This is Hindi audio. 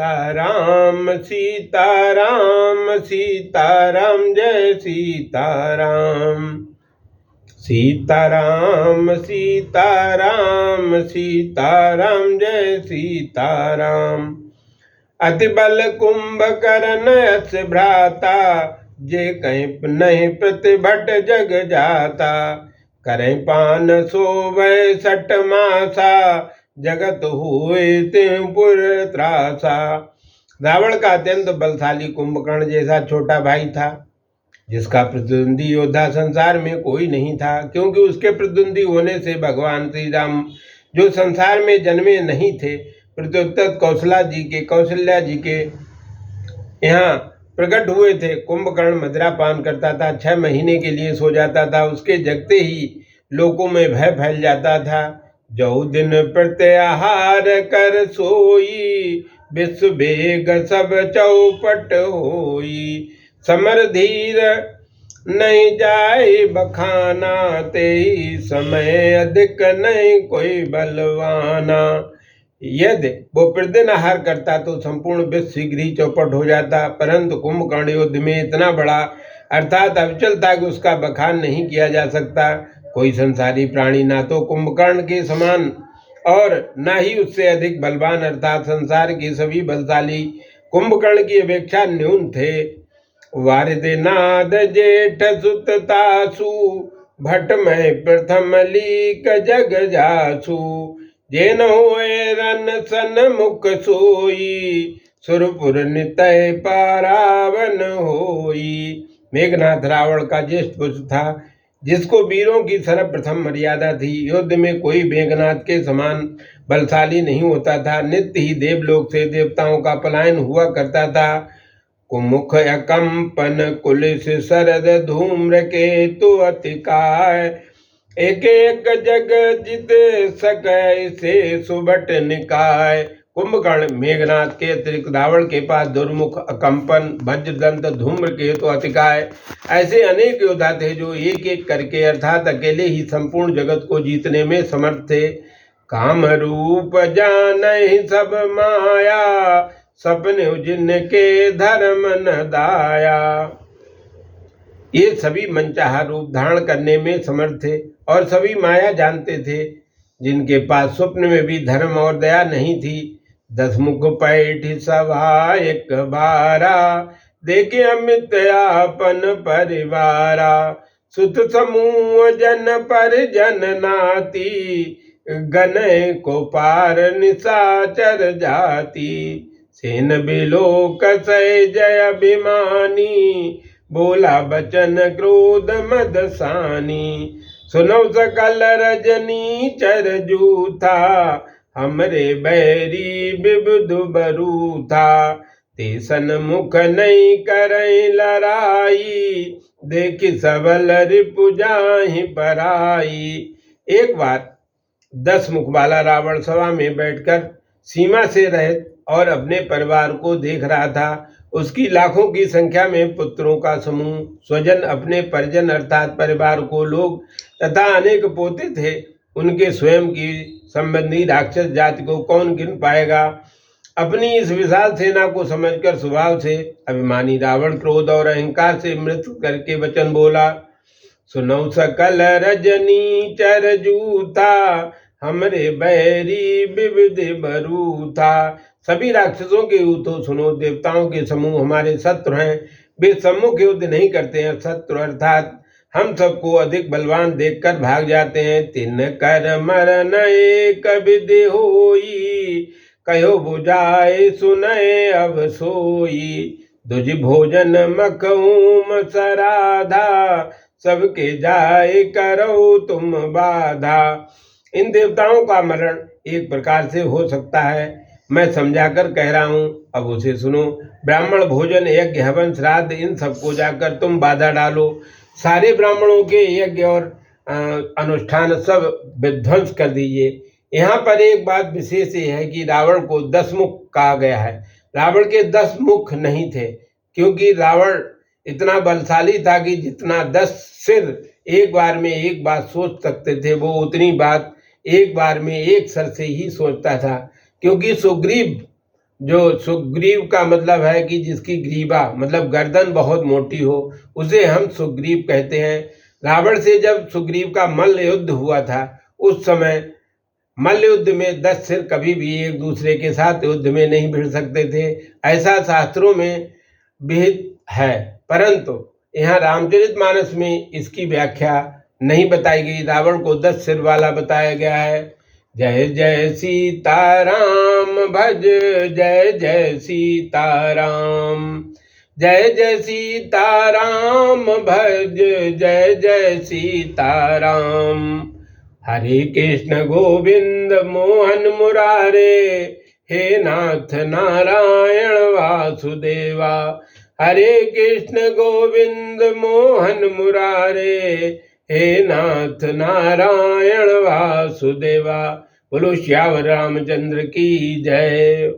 सीताराम सीताराम सीताराम जय सीताराम। सीताराम सीताराम सीताराम जय सीताराम। अति बल कुंभकर्ण अस भ्राता, जे कहीं नहीं प्रतिभट जग जाता। करें पान सोवै 60 मासा, जगत हुए त्रिपुर त्रासा। रावण का अत्यंत बलशाली कुंभकर्ण जैसा छोटा भाई था, जिसका प्रतिद्वंदी योद्धा संसार में कोई नहीं था, क्योंकि उसके प्रतिद्वंदी होने से भगवान श्री राम, जो संसार में जन्मे नहीं थे, प्रत्युत्तर कौशल्या जी के यहाँ प्रकट हुए थे। कुंभकर्ण मदिरा पान करता था, 6 महीने के लिए सो जाता था। उसके जगते ही लोगों में भय फैल जाता था। जो दिन प्रत्याहार कर सोई, विश्व वेग सब चौपट होई। समर धीर नहीं जाए बखाना, ते समय अधिक नहीं कोई बलवाना। यदि वो प्रतिदिन आहार करता तो संपूर्ण विश्व शीघ्र ही चौपट हो जाता, परंतु कुंभकर्ण युद्ध में इतना बड़ा अर्थात अविचल था कि उसका बखान नहीं किया जा सकता। कोई संसारी प्राणी ना तो कुंभकर्ण के समान और न ही उससे अधिक बलवान अर्थात संसार के सभी बलशाली कुंभकर्ण की अपेक्षा न्यून थे। वारिद नाद जेठ सुत तासु, भट्ट में प्रथम लीक जग जासु। जेन होए रन सन मुख सोई, सुरपुर नितय पारावन होई। मेघनाथ रावण का ज्येष्ठ पुत्र था, जिसको वीरों की सर्वप्रथम मर्यादा थी। युद्ध में कोई मेघनाथ के समान बलशाली नहीं होता था। नित्य ही देवलोक से देवताओं का पलायन हुआ करता था। कुमुख अकंपन कुलिस शरद धूम्र केतु अतिकाय, एक एक जग जित सकै से सुबट निकाय। कुंभकर्ण मेघनाथ के अतिरिक्त रावण के पास दुर्मुख, अकंपन, वज्रदंत, धूम्रकेतु, अतिकाय ऐसे अनेक योद्धा थे, जो एक एक करके अर्थात अकेले ही संपूर्ण जगत को जीतने में समर्थ थे। काम रूप जानहि सब माया, सपने जिनके धर्म न दाया। ये सभी मनचाहा रूप धारण करने में समर्थ थे और सभी माया जानते थे, जिनके पास स्वप्न में भी धर्म और दया नहीं थी। 10 मुख पैठ सभा एक बारा, देखे अमित आपन परिवारा। सुत समूह जन पर जन नाती, गनय को पार निशाचर जाति। सेन बिलो कसय जय अभिमानी, बोला बचन क्रोध मदसानी। सुनो सकल रजनी चर जूथा, हमरे बैरी विबुध बरूथा। तेसन मुख नहीं करई लड़ाई, देखी सबल रिपु जाहि पराई। एक बार 10 मुख वाला रावण सभा में बैठकर सीमा से रहित और अपने परिवार को देख रहा था। उसकी लाखों की संख्या में पुत्रों का समूह, स्वजन, अपने परिजन अर्थात परिवार को लोग तथा अनेक पोते थे। उनके स्वयं की संबंधी राक्षस जाति को कौन गिन पाएगा। अपनी इस विशाल सेना को समझकर स्वभाव से अभिमानी रावण क्रोध और अहंकार से मृत्यु करके वचन बोला। सुनो सकल रजनी चर जूथा, हमरे बैरी विविध बरूथा। सभी राक्षसों के यूथों सुनो, देवताओं के समूह हमारे शत्रु हैं। वे सम्मुख युद्ध नहीं करते हैं। शत्रु अर्थात हम सबको अधिक बलवान देखकर भाग जाते हैं। तिन कर मरन एक विधि होई, कहो बुझाए सुनय अब सोई। दुज भोजन मखऊम सराधा, सबके जाए करो तुम बाधा। इन देवताओं का मरण एक प्रकार से हो सकता है, मैं समझाकर कह रहा हूँ, अब उसे सुनो। ब्राह्मण भोजन, यज्ञ, हवन, श्राद्ध, इन सबको जाकर तुम बाधा डालो। सारे ब्राह्मणों के यज्ञ और अनुष्ठान सब विध्वंस कर दीजिए। यहाँ पर एक बात विशेष ये है कि रावण को 10 मुख कहा गया है। रावण के 10 मुख नहीं थे, क्योंकि रावण इतना बलशाली था कि जितना 10 सिर एक बार में एक बात सोच सकते थे, वो उतनी बात एक बार में एक सर से ही सोचता था। क्योंकि सुग्रीव जो सुग्रीव का मतलब है कि जिसकी ग्रीवा मतलब गर्दन बहुत मोटी हो, उसे हम सुग्रीव कहते हैं। रावण से जब सुग्रीव का मल्ल युद्ध हुआ था, उस समय मल्ल युद्ध में 10 सिर कभी भी एक दूसरे के साथ युद्ध में नहीं भिड़ सकते थे, ऐसा शास्त्रों में विहित है। परंतु यहाँ रामचरितमानस में इसकी व्याख्या नहीं बताई गई। रावण को 10 सिर वाला बताया गया है। जय जय सीताराम भज, जय जय सीताराम, जय जय सीताराम भज, जय जय सीताराम। हरे कृष्ण गोविंद मोहन मुरारे, हे नाथ नारायण वासुदेवा। हरे कृष्ण गोविंद मोहन मुरारे, हे नाथ नारायण वासुदेवा। बोलो श्याम रामचंद्र की जय।